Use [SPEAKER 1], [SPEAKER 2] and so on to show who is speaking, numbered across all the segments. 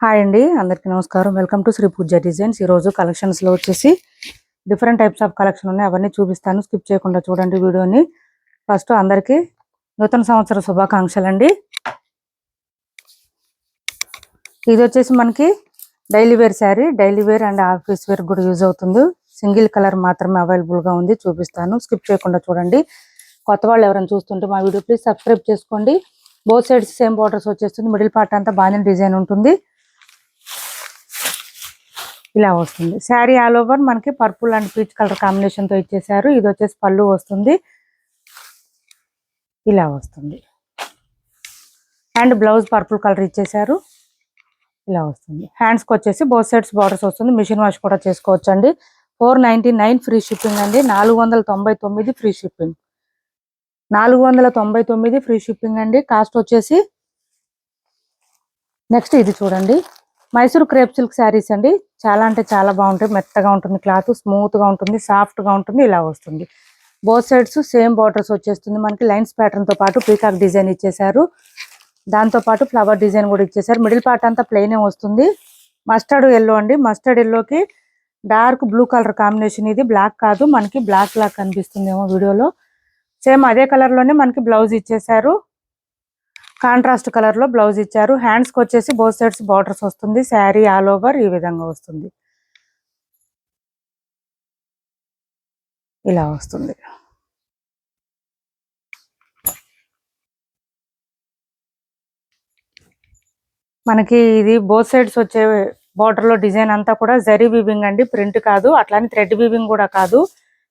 [SPEAKER 1] Hi అండి, అందరికీ నమస్కారం. Welcome to Shri Pooja designs. ఈరోజు కలెక్షన్స్లో వచ్చేసి డిఫరెంట్ టైప్స్ ఆఫ్ కలెక్షన్ ఉన్నాయి, అవన్నీ చూపిస్తాను. స్కిప్ చేయకుండా చూడండి వీడియోని. ఫస్ట్ అందరికీ నూతన సంవత్సర శుభాకాంక్షలు అండి. ఇది వచ్చేసి మనకి daily wear sari, daily wear and office wear కూడా యూజ్ అవుతుంది. సింగిల్ కలర్ మాత్రమే అవైలబుల్గా ఉంది, చూపిస్తాను. స్కిప్ చేయకుండా చూడండి. కొత్త వాళ్ళు ఎవరైనా చూస్తుంటే మా వీడియో ప్లీజ్ సబ్స్క్రైబ్ చేసుకోండి. బోత్ సైడ్స్ సేమ్ బార్డర్స్ వచ్చేస్తుంది. మిడిల్ పార్ట్ అంతా బాగా డిజైన్ ఉంటుంది. ఇలా వస్తుంది శారీ. ఆల్ ఓవర్ మనకి purple and peach colour combination తో ఇచ్చేసారు. ఇది వచ్చేసి పళ్ళు వస్తుంది, ఇలా వస్తుంది. అండ్ బ్లౌజ్ పర్పుల్ కలర్ ఇచ్చేసారు, ఇలా వస్తుంది. హ్యాండ్స్ కి వచ్చేసి బోత్ సైడ్స్ బార్డర్స్ వస్తుంది. మిషన్ వాష్ కూడా చేసుకోవచ్చు అండి. 499 ఫ్రీ షిప్పింగ్ అండి. 499 ఫ్రీ షిప్పింగ్. 499 ఫ్రీ షిప్పింగ్ అండి. కాస్ట్ వచ్చేసి నెక్స్ట్ ఇది చూడండి, మైసూర్ క్రేప్ సిల్క్ శారీస్ అండి. చాలా అంటే చాలా బాగుంటాయి. మెత్తగా ఉంటుంది, క్లాత్ స్మూత్ గా ఉంటుంది, సాఫ్ట్ గా ఉంటుంది. ఇలా వస్తుంది. బోత్ సైడ్స్ సేమ్ బార్డర్స్ వచ్చేస్తుంది. మనకి లైన్స్ ప్యాటర్న్ తో పాటు పీకాక్ డిజైన్ ఇచ్చేసారు. దాంతో పాటు ఫ్లవర్ డిజైన్ కూడా ఇచ్చేసారు. మిడిల్ పార్ట్ అంతా ప్లెయిన్ వస్తుంది. మస్టర్డ్ ఎల్లో అండి. మస్టర్డ్ ఎల్లోకి డార్క్ బ్లూ కలర్ కాంబినేషన్. ఇది బ్లాక్ కాదు, మనకి బ్లాక్ లాగా కనిపిస్తుందేమో వీడియోలో. సేమ్ అదే కలర్ లోనే మనకి బ్లౌజ్ ఇచ్చేసారు. కాంట్రాస్ట్ కలర్ లో బ్లౌజ్ ఇచ్చారు. హ్యాండ్స్ కి వచ్చేసి బోత్ సైడ్స్ బార్డర్స్ వస్తుంది. శారీ ఆల్ ఓవర్ ఈ విధంగా వస్తుంది, ఇలా వస్తుంది. మనకి ఇది బోత్ సైడ్స్ వచ్చే బార్డర్ లో డిజైన్ అంతా కూడా జరీ వీవింగ్ అండి, ప్రింట్ కాదు. అట్లానే థ్రెడ్ వీవింగ్ కూడా కాదు,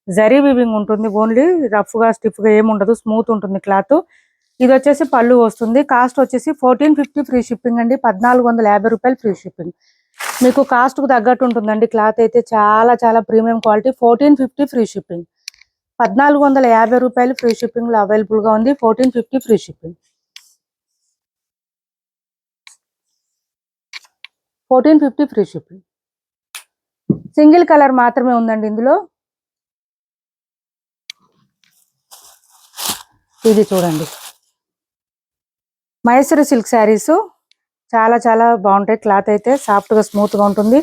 [SPEAKER 1] జరీ వీవింగ్ ఉంటుంది. ఓన్లీ రఫ్ గా స్టిఫ్ గా ఏమి ఉండదు, స్మూత్ ఉంటుంది క్లాత్. ఇది వచ్చేసి పళ్ళు వస్తుంది. కాస్ట్ వచ్చేసి 1450 ఫ్రీ షిప్పింగ్ అండి. 1450 రూపాయలు ఫ్రీ షిప్పింగ్. మీకు కాస్ట్ కు తగ్గట్టు ఉంటుందండి. క్లాత్ అయితే చాలా చాలా ప్రీమియం క్వాలిటీ. 1450 free shipping. 1450 రూపాయలు ఫ్రీ షిప్పింగ్ లో అవైలబుల్ గా ఉంది. 1450 free shipping. 1450 free shipping. Single colour మాత్రమే ఉందండి ఇందులో. ఇది చూడండి, మైసూర్ సిల్క్ శారీస్ చాలా చాలా బాగుంటాయి. క్లాత్ అయితే సాఫ్ట్ గా స్మూత్ గా ఉంటుంది.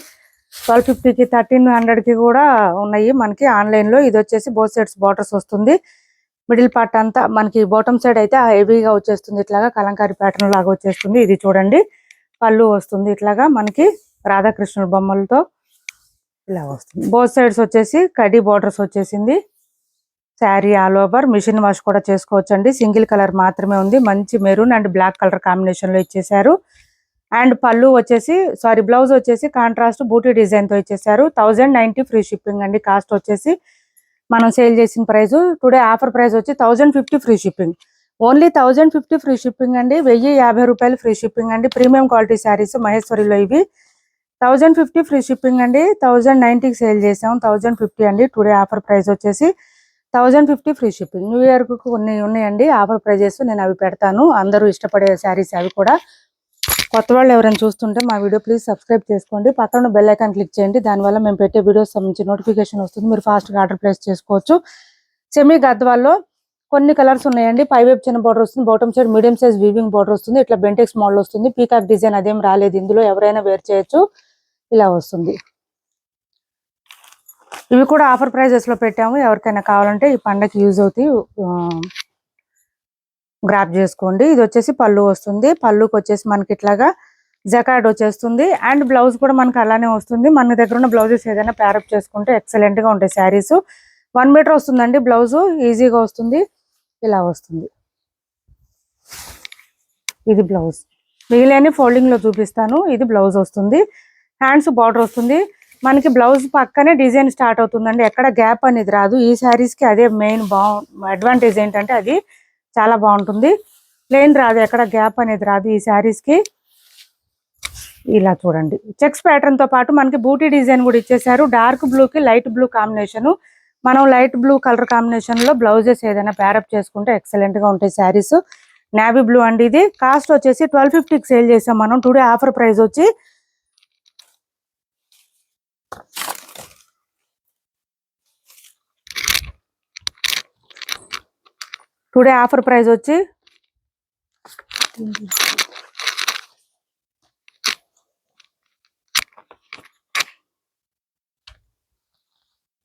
[SPEAKER 1] 1250కి 1300కి కూడా ఉన్నాయి మనకి ఆన్లైన్ లో. ఇది వచ్చేసి బోత్ సైడ్స్ బార్డర్స్ వస్తుంది. మిడిల్ పార్ట్ అంతా మనకి బాటమ్ సైడ్ అయితే హెవీగా వచ్చేస్తుంది, ఇట్లాగా కలంకారీ ప్యాటర్న్ లాగా వచ్చేస్తుంది. ఇది చూడండి, పళ్ళు వస్తుంది ఇట్లాగా మనకి రాధాకృష్ణుల బొమ్మలతో ఇలా వస్తుంది. బోత్ సైడ్స్ వచ్చేసి కడ్డీ బార్డర్స్ వచ్చేసింది. Sari all over machine wash కూడా చేసుకోవచ్చు అండి. సింగిల్ కలర్ మాత్రమే ఉంది. మంచి maroon and black colour combination లో ఇచ్చేసారు. అండ్ పళ్ళు వచ్చేసి బ్లౌజ్ వచ్చేసి కాంట్రాస్ట్ బూటీ డిజైన్ తో ఇచ్చేసారు. 1090 ఫ్రీ షిప్పింగ్ అండి. కాస్ట్ వచ్చేసి మనం సేల్ చేసిన ప్రైస్ టుడే ఆఫర్ ప్రైస్ వచ్చి 1050 free shipping. Only 1050 free shipping అండి. 1050 రూపాయలు ఫ్రీ షిప్పింగ్ అండి. ప్రీమియం క్వాలిటీ శారీస్ మహేశ్వరిలో ఇవి. 1050 ఫ్రీ షిప్పింగ్ అండి. 1090కి సేల్ చేసాం. 1050 అండి. టుడే ఆఫర్ ప్రైస్ వచ్చేసి 1050 ఫ్రీ షిప్పింగ్. న్యూ ఇయర్ కు కొన్ని ఉన్నాయండి ఆఫర్ ప్రైజెస్, నేను అవి పెడతాను. అందరూ ఇష్టపడే శారీస్ అవి కూడా. కొత్త వాళ్ళు ఎవరైనా చూస్తుంటే మా వీడియో ప్లీజ్ సబ్స్క్రైబ్ చేసుకోండి. పక్కన బెల్ ఐకాన్ క్లిక్ చేయండి. దానివల్ల మేము పెట్టే వీడియోస్ సంబంధించి నోటిఫికేషన్ వస్తుంది. మీరు ఫాస్ట్గా ఆర్డర్ ప్లేస్ చేసుకోవచ్చు. సెమీ గద్వాల్లో కొన్ని కలర్స్ ఉన్నాయండి. పైవైపు చిన్న బార్డర్ వస్తుంది, bottom side medium size weaving border వస్తుంది. ఇట్లా బెంటెక్స్ మోడల్ వస్తుంది. పీకాక్ డిజైన్ అదేం రాలేదు ఇందులో. ఎవరైనా వేర్ చేయొచ్చు, ఇలా వస్తుంది. ఇవి కూడా ఆఫర్ ప్రైజెస్ లో పెట్టాము. ఎవరికైనా కావాలంటే ఈ పండగకి యూజ్ అవుతాయి, గ్రాప్ చేసుకోండి. ఇది వచ్చేసి పళ్ళు వస్తుంది. పళ్ళుకి వచ్చేసి మనకి ఇట్లాగా జకార్డ్ వచ్చేస్తుంది. అండ్ బ్లౌజ్ కూడా మనకి అలానే వస్తుంది. మన దగ్గర ఉన్న బ్లౌజెస్ ఏదైనా ప్యారప్ చేసుకుంటే ఎక్సలెంట్ గా ఉంటాయి శారీస్. 1 మీటర్ వస్తుందండి బ్లౌజ్, ఈజీగా వస్తుంది. ఇలా వస్తుంది. ఇది బ్లౌజ్. మిగిలిన ఫోల్డింగ్ లో చూపిస్తాను. ఇది బ్లౌజ్ వస్తుంది. హ్యాండ్స్ బార్డర్ వస్తుంది. మనకి బ్లౌజ్ పక్కనే డిజైన్ స్టార్ట్ అవుతుందండి. ఎక్కడ గ్యాప్ అనేది రాదు. ఈ శారీస్ కి అదే మెయిన్ అడ్వాంటేజ్ ఏంటంటే అది చాలా బాగుంటుంది. ప్లెయిన్ రాదు, ఎక్కడ గ్యాప్ అనేది రాదు ఈ శారీస్ కి. ఇలా చూడండి, చెక్స్ ప్యాటర్న్ తో పాటు మనకి బూటీ డిజైన్ కూడా ఇచ్చేసారు. డార్క్ బ్లూ కి లైట్ బ్లూ కాంబినేషన్. మనం లైట్ బ్లూ కలర్ కాంబినేషన్ లో బ్లౌజెస్ ఏదైనా ప్యారప్ చేసుకుంటే ఎక్సలెంట్ గా ఉంటాయి శారీస్. నేవీ బ్లూ అండి. ఇది కాస్ట్ వచ్చేసి 1250కి సేల్ చేసాం మనం. టుడే ఆఫర్ ప్రైస్ వచ్చి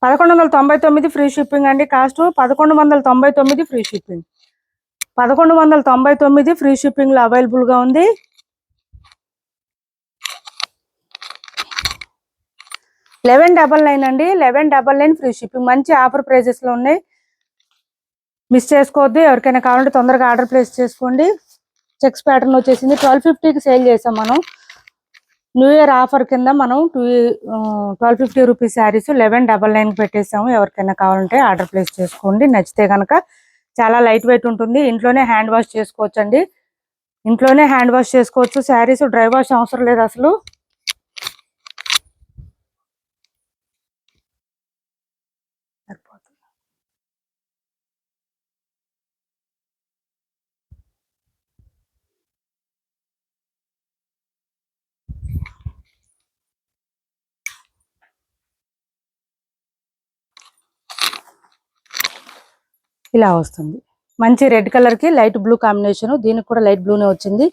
[SPEAKER 1] 1199 ఫ్రీ షిప్పింగ్ అండి. Cost 1199 free shipping. 1199 free shipping లో అవైలబుల్ గా ఉంది. 1199 అండి. 1199 ఫ్రీ షిప్పింగ్. మంచి ఆఫర్ ప్రైజెస్ లో ఉన్నాయి, మిస్ చేసుకోవద్దు. ఎవరికైనా కావాలంటే తొందరగా ఆర్డర్ ప్లేస్ చేసుకోండి. చెక్స్ ప్యాటర్న్ వచ్చేసింది. 1250కి సేల్ చేసాం మనం. న్యూ ఇయర్ ఆఫర్ కింద మనం 1250 రూపీస్ శారీస్ 1199 పెట్టేసాము. ఎవరికైనా కావాలంటే ఆర్డర్ ప్లేస్ చేసుకోండి. నచ్చితే కనుక చాలా లైట్ వెయిట్ ఉంటుంది. ఇంట్లోనే హ్యాండ్ వాష్ చేసుకోవచ్చు అండి. ఇంట్లోనే హ్యాండ్ వాష్ చేసుకోవచ్చు. శారీస్ డ్రై వాష్ అవసరం లేదు అసలు. ఇలా వస్తుంది. మంచి రెడ్ కలర్ కి లైట్ బ్లూ కాంబినేషన్. దీనికి కూడా లైట్ బ్లూనే వచ్చింది.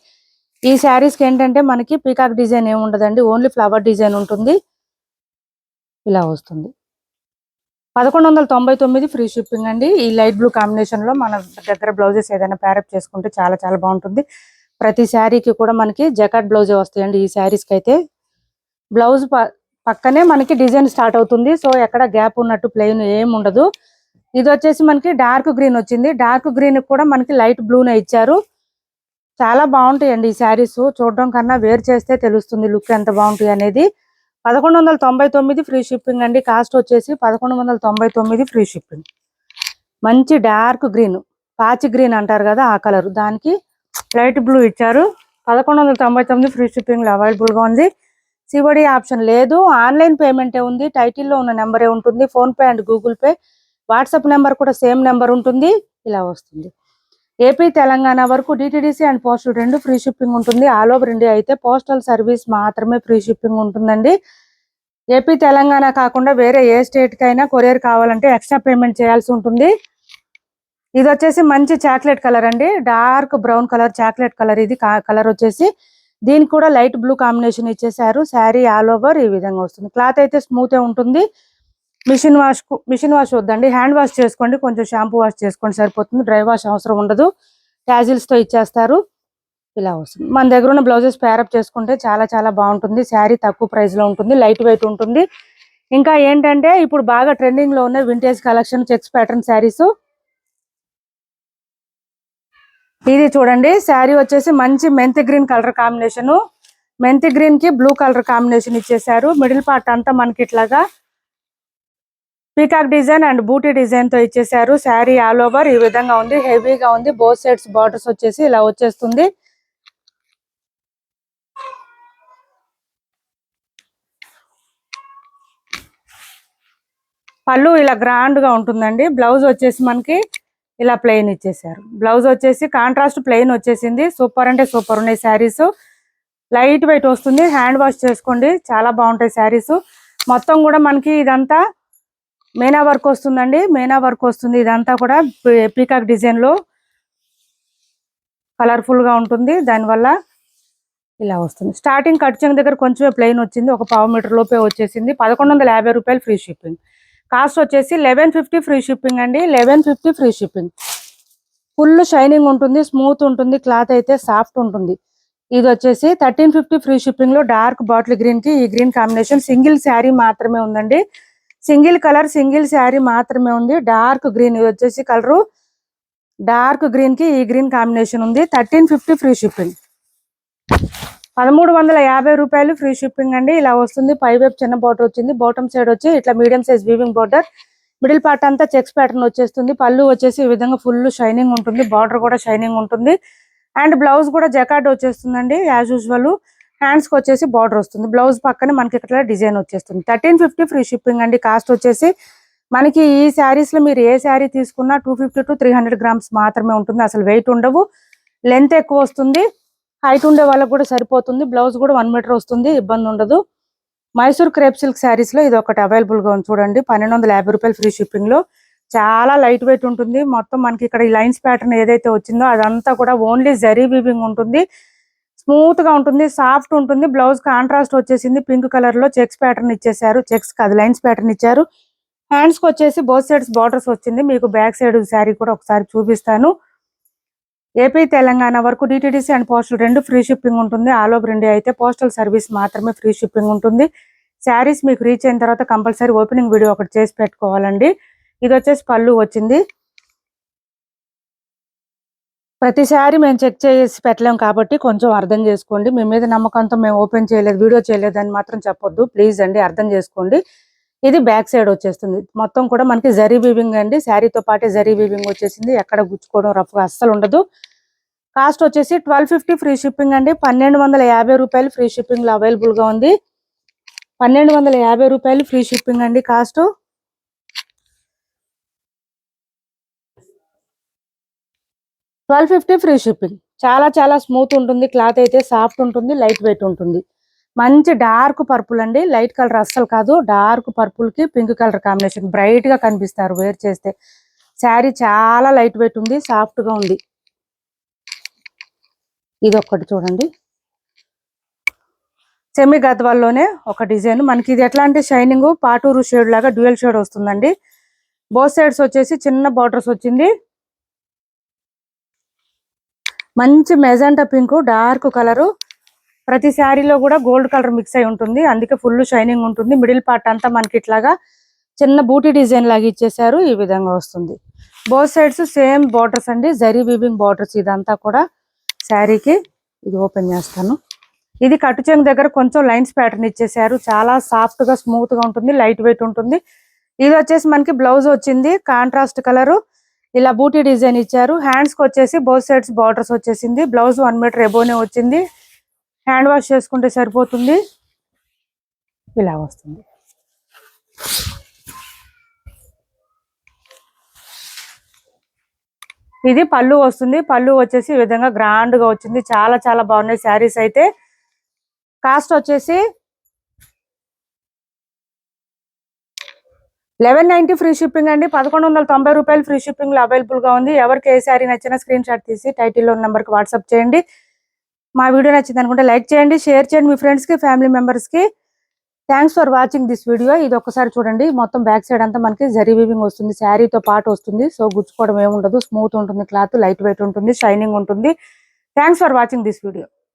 [SPEAKER 1] ఈ శారీస్ కి ఏంటంటే మనకి పీకాక్ డిజైన్ ఏమి ఉండదండి, ఓన్లీ ఫ్లవర్ డిజైన్ ఉంటుంది. ఇలా వస్తుంది. 1199 ఫ్రీ షిప్పింగ్ అండి. ఈ లైట్ బ్లూ కాంబినేషన్ లో మన దగ్గర బ్లౌజెస్ ఏదైనా ప్యారప్ చేసుకుంటే చాలా చాలా బాగుంటుంది. ప్రతి శారీకి కూడా మనకి జకాట్ బ్లౌజే వస్తాయండి. ఈ శారీస్ కి అయితే బ్లౌజ్ పక్కనే మనకి డిజైన్ స్టార్ట్ అవుతుంది. సో ఎక్కడ గ్యాప్ ఉన్నట్టు ప్లెయిన్ ఏం ఉండదు. ఇది వచ్చేసి మనకి డార్క్ గ్రీన్ వచ్చింది. డార్క్ గ్రీన్ కూడా మనకి లైట్ బ్లూనే ఇచ్చారు. చాలా బాగుంటాయండి ఈ శారీస్. చూడడం కన్నా వేర్ చేస్తే తెలుస్తుంది లుక్ ఎంత బాగుంటాయి అనేది. 1199 ఫ్రీ షిప్పింగ్ అండి. కాస్ట్ వచ్చేసి 1199 ఫ్రీ షిప్పింగ్. మంచి డార్క్ గ్రీన్, పాచి గ్రీన్ అంటారు కదా ఆ కలర్, దానికి లైట్ బ్లూ ఇచ్చారు. 1199 ఫ్రీ షిప్పింగ్ లో అవైలబుల్ గా ఉంది. సిఓడి ఆప్షన్ లేదు, ఆన్లైన్ పేమెంటే ఉంది. టైటిల్లో ఉన్న నెంబరే ఉంటుంది. Phone pay and Google pay, WhatsApp number కూడా సేమ్ నెంబర్ ఉంటుంది. ఇలా వస్తుంది. ఏపీ తెలంగాణ వరకు DTDC and postal 2 free shipping ఉంటుంది. ఆల్ ఓవర్ ఇండియా అయితే పోస్టల్ సర్వీస్ మాత్రమే ఫ్రీ షిప్పింగ్ ఉంటుందండి. ఏపీ తెలంగాణ కాకుండా వేరే ఏ స్టేట్ కైనా కొరియర్ కావాలంటే ఎక్స్ట్రా పేమెంట్ చేయాల్సి ఉంటుంది. ఇది వచ్చేసి మంచి చాక్లెట్ కలర్ అండి. Dark brown colour, chocolate colour. ఇది కలర్ వచ్చేసి దీనికి కూడా లైట్ బ్లూ కాంబినేషన్ ఇచ్చేసారు. శారీ ఆల్ ఓవర్ ఈ విధంగా వస్తుంది. క్లాత్ అయితే స్మూత్ ఉంటుంది. మిషన్ వాష్ వద్దండి, హ్యాండ్ వాష్ చేసుకోండి. కొంచెం షాంపూ వాష్ చేసుకోండి సరిపోతుంది. డ్రై వాష్ అవసరం ఉండదు. ట్యాజిల్స్ తో ఇచ్చేస్తారు. ఇలా వస్తుంది. మన దగ్గర ఉన్న బ్లౌజెస్ ప్యారప్ చేసుకుంటే చాలా చాలా బాగుంటుంది. శారీ తక్కువ ప్రైస్ లో ఉంటుంది, లైట్ వెయిట్ ఉంటుంది. ఇంకా ఏంటంటే ఇప్పుడు బాగా ట్రెండింగ్ లో ఉన్న vintage collection checks pattern saris. ఇది చూడండి. శారీ వచ్చేసి మంచి మెంతి గ్రీన్ కలర్ కాంబినేషన్. మెంతి గ్రీన్ కి బ్లూ కలర్ కాంబినేషన్ ఇచ్చేసారు. మిడిల్ పార్ట్ అంతా మనకి ఇట్లాగా పీకాక్ డిజైన్ అండ్ బూటీ డిజైన్ తో ఇచ్చేసారు. శారీ ఆల్ ఓవర్ ఈ విధంగా ఉంది. హెవీగా ఉంది. బోత్ సైడ్స్ బార్డర్స్ వచ్చేసి ఇలా వచ్చేస్తుంది. పళ్ళు ఇలా గ్రాండ్ గా ఉంటుందండి. బ్లౌజ్ వచ్చేసి మనకి ఇలా ప్లెయిన్ ఇచ్చేసారు. బ్లౌజ్ వచ్చేసి కాంట్రాస్ట్ ప్లెయిన్ వచ్చేసింది. సూపర్ అంటే సూపర్ ఉన్నాయి శారీస్. లైట్ వెయిట్ వస్తుంది. హ్యాండ్ వాష్ చేసుకోండి, చాలా బాగుంటాయి శారీస్. మొత్తం కూడా మనకి ఇదంతా మేనా వర్క్ వస్తుందండి. మేనా వర్క్ వస్తుంది. ఇదంతా కూడా పీకాక్ డిజైన్ లో కలర్ఫుల్ గా ఉంటుంది. దానివల్ల ఇలా వస్తుంది. స్టార్టింగ్ కట్ చెంగు దగ్గర కొంచెం ప్లెయిన్ వచ్చింది. ఒక పావు మీటర్ లోపే వచ్చేసింది. 1150 రూపాయలు ఫ్రీ షిప్పింగ్. కాస్ట్ వచ్చేసి 1150 ఫ్రీ షిప్పింగ్ అండి. 1150 ఫ్రీ షిప్పింగ్. ఫుల్ షైనింగ్ ఉంటుంది, స్మూత్ ఉంటుంది. క్లాత్ అయితే సాఫ్ట్ ఉంటుంది. ఇది వచ్చేసి 1350 ఫ్రీ షిప్పింగ్ లో డార్క్ బాటిల్ గ్రీన్ కి ఈ గ్రీన్ కాంబినేషన్. సింగిల్ శారీ మాత్రమే ఉందండి. సింగిల్ కలర్, సింగిల్ శారీ మాత్రమే ఉంది. Dark green. ఇది వచ్చేసి కలరు డార్క్ గ్రీన్ కి ఈ గ్రీన్ కాంబినేషన్ ఉంది. 1350 ఫ్రీ షిప్పింగ్. 1350 రూపాయలు ఫ్రీ షిప్పింగ్ అండి. ఇలా వస్తుంది. పై వైపు చిన్న బార్డర్ వచ్చింది. బాటమ్ సైడ్ వచ్చి ఇట్లా medium size weaving border. Middle part అంతా చెక్స్ ప్యాటర్న్ వచ్చేస్తుంది. పళ్ళు వచ్చేసి ఈ విధంగా ఫుల్ షైనింగ్ ఉంటుంది. బార్డర్ కూడా షైనింగ్ ఉంటుంది. అండ్ బ్లౌజ్ కూడా జకార్డ్ వచ్చేస్తుందండి యాజ్ యూజువల్. హ్యాండ్స్ కి వచ్చేసి బార్డర్ వస్తుంది. బ్లౌజ్ పక్కన మనకి ఇక్కడ డిజైన్ వచ్చేస్తుంది. 1350 ఫ్రీ షిప్పింగ్ అండి. కాస్ట్ వచ్చేసి మనకి ఈ శారీస్ లో మీరు ఏ శారీ తీసుకున్నా 250 to 300 గ్రామ్స్ మాత్రమే ఉంటుంది. అసలు వెయిట్ ఉండవు. లెంత్ ఎక్కువ వస్తుంది. హైట్ ఉండే వాళ్ళకి కూడా సరిపోతుంది. బ్లౌజ్ కూడా 1 మీటర్ వస్తుంది. ఇబ్బంది ఉండదు. మైసూర్ క్రేప్ సిల్క్ శారీస్ లో ఇది ఒకటి అవైలబుల్ గా ఉంది చూడండి. 1250 రూపాయలు ఫ్రీ షిప్పింగ్ లో. చాలా లైట్ వెయిట్ ఉంటుంది. మొత్తం మనకి ఇక్కడ ఈ లైన్స్ ప్యాటర్న్ ఏదైతే వచ్చిందో అదంతా కూడా ఓన్లీ జరీ వీవింగ్ ఉంటుంది. స్మూత్ గా ఉంటుంది, సాఫ్ట్ ఉంటుంది. బ్లౌజ్ కాంట్రాస్ట్ వచ్చేసింది. పింక్ కలర్ లో చెక్స్ ప్యాటర్న్ ఇచ్చేసారు. చెక్స్ కాదు, లైన్స్ ప్యాటర్న్ ఇచ్చారు. హ్యాండ్స్ కి వచ్చేసి బోత్ సైడ్స్ బార్డర్స్ వచ్చింది. మీకు బ్యాక్ సైడ్ శారీ కూడా ఒకసారి చూపిస్తాను. ఏపీ తెలంగాణ వరకు DTDC and postal 2 free shipping ఉంటుంది. ఆల్ ఓవర్ ఇండియా అయితే పోస్టల్ సర్వీస్ మాత్రమే ఫ్రీ షిప్పింగ్ ఉంటుంది. శారీస్ మీకు రీచ్ అయిన తర్వాత కంపల్సరీ ఓపెనింగ్ వీడియో ఒకటి చేసి పెట్టుకోవాలండి. ఇది వచ్చేసి పళ్ళు వచ్చింది. ప్రతిసారి మేము చెక్ చేసి పెట్టలేం కాబట్టి కొంచెం అర్థం చేసుకోండి. మీ మీద నమ్మకంతో మేము ఓపెన్ చేయలేదు, వీడియో చేయలేదు అని మాత్రం చెప్పొద్దు ప్లీజ్ అండి, అర్థం చేసుకోండి. ఇది బ్యాక్ సైడ్ వచ్చేస్తుంది. మొత్తం కూడా మనకి జరీ వీవింగ్ అండి. శారీతో పాటే జరీ వీవింగ్ వచ్చేసింది. ఎక్కడ గుచ్చుకోవడం రఫ్గా అస్సలు ఉండదు. కాస్ట్ వచ్చేసి 1250 ఫ్రీ షిప్పింగ్ అండి. 1250 రూపాయలు ఫ్రీ షిప్పింగ్ లో అవైలబుల్ గా ఉంది. 1250 రూపాయలు ఫ్రీ షిప్పింగ్ అండి. Cost 1250 free shipping. చాలా చాలా స్మూత్ ఉంటుంది. క్లాత్ అయితే సాఫ్ట్ ఉంటుంది, లైట్ వెయిట్ ఉంటుంది. మంచి డార్క్ పర్పుల్ అండి. లైట్ కలర్ అస్సలు కాదు. డార్క్ పర్పుల్ కి పింక్ కలర్ కాంబినేషన్. బ్రైట్ గా కనిపిస్తారు వేర్ చేస్తే. శారీ చాలా లైట్ వెయిట్ ఉంది, సాఫ్ట్ గా ఉంది. ఇది ఒక్కటి చూడండి, సెమీ గద్వాల్లోనే ఒక డిజైన్. మనకి ఇది ఎట్లా అంటే షైనింగ్ పాటూరు షేడ్ లాగా డ్యూయల్ షేడ్ వస్తుందండి. బోత్ సైడ్స్ వచ్చేసి చిన్న బార్డర్స్ వచ్చింది. మంచి మెజెంటా పింక్ డార్క్ కలరు. ప్రతి శారీలో కూడా గోల్డ్ కలర్ మిక్స్ అయి ఉంటుంది, అందుకే ఫుల్ షైనింగ్ ఉంటుంది. మిడిల్ పార్ట్ అంతా మనకి ఇట్లాగా చిన్న బూటీ డిజైన్ లాగా ఇచ్చేసారు. ఈ విధంగా వస్తుంది. బోత్ సైడ్స్ సేమ్ బార్డర్స్ అండి, జరీ వీవింగ్ బార్డర్స్. ఇదంతా కూడా శారీకి. ఇది ఓపెన్ చేస్తాను. ఇది కట్టు చెంగు దగ్గర కొంచెం లైన్స్ ప్యాటర్న్ ఇచ్చేసారు. చాలా సాఫ్ట్ గా స్మూత్ గా ఉంటుంది, లైట్ వెయిట్ ఉంటుంది. ఇది వచ్చేసి మనకి బ్లౌజ్ వచ్చింది కాంట్రాస్ట్ కలరు. ఇలా బూటీ డిజైన్ ఇచ్చారు. హ్యాండ్స్ కి వచ్చేసి బోత్ సైడ్స్ బార్డర్స్ వచ్చేసింది. బ్లౌజ్ 1 మీటర్ ఎబోనే వచ్చింది. హ్యాండ్ వాష్ చేసుకుంటే సరిపోతుంది. ఇలా వస్తుంది. ఇది పళ్ళు వస్తుంది. పళ్ళు వచ్చేసి ఈ విధంగా గ్రాండ్ గా వచ్చింది. చాలా చాలా బాగున్నాయి శారీస్ అయితే. కాస్ట్ వచ్చేసి 1190 ఫ్రీ షిప్పింగ్ అండి. 1190 రూపాయలు ఫ్రీ షిప్పింగ్ లో అవైలబుల్ గా ఉంది. ఎవరికి ఏ శారీ నచ్చినా స్క్రీన్ షాట్ తీసి టైటిల్లో ఉన్న నెంబర్ కి వాట్సాప్ చేయండి. మా వీడియో నచ్చింది అనుకుంటే లైక్ చేయండి, షేర్ చేయండి మీ ఫ్రెండ్స్ కి, ఫ్యామిలీ మెంబర్స్ కి. Thanks for watching this video. ఇది ఒక్కసారి చూడండి. మొత్తం బ్యాక్ సైడ్ అంతా మనకి జరీ వీవింగ్ వస్తుంది, శారీతో పాటు వస్తుంది. సో గుచ్చుకోవడం ఏముండదు, స్మూత్ ఉంటుంది క్లాత్, లైట్ వెయిట్ ఉంటుంది, షైనింగ్ ఉంటుంది. Thanks for watching this video.